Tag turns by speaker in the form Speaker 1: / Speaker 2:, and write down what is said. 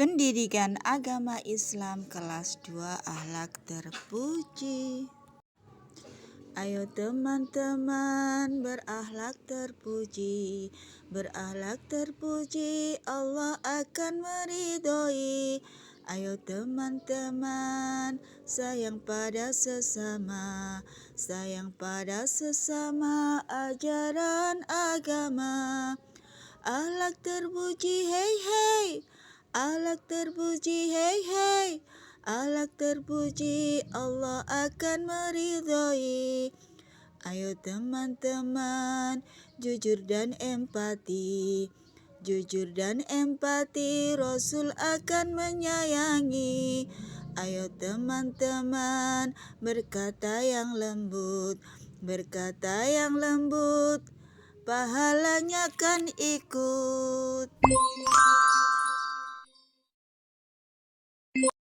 Speaker 1: Pendidikan Agama Islam kelas 2 Akhlak Terpuji. Ayo teman-teman berakhlak terpuji, berakhlak terpuji Allah akan meridhoi. Ayo teman-teman sayang pada sesama, sayang pada sesama ajaran agama. Akhlak terpuji hei hei, akhlak terpuji hei hei, akhlak terpuji Allah akan meridhoi. Ayo teman-teman jujur dan empati, jujur dan empati Rasul akan menyayangi. Ayo teman-teman berkata yang lembut, berkata yang lembut, pahalanya kan ikut.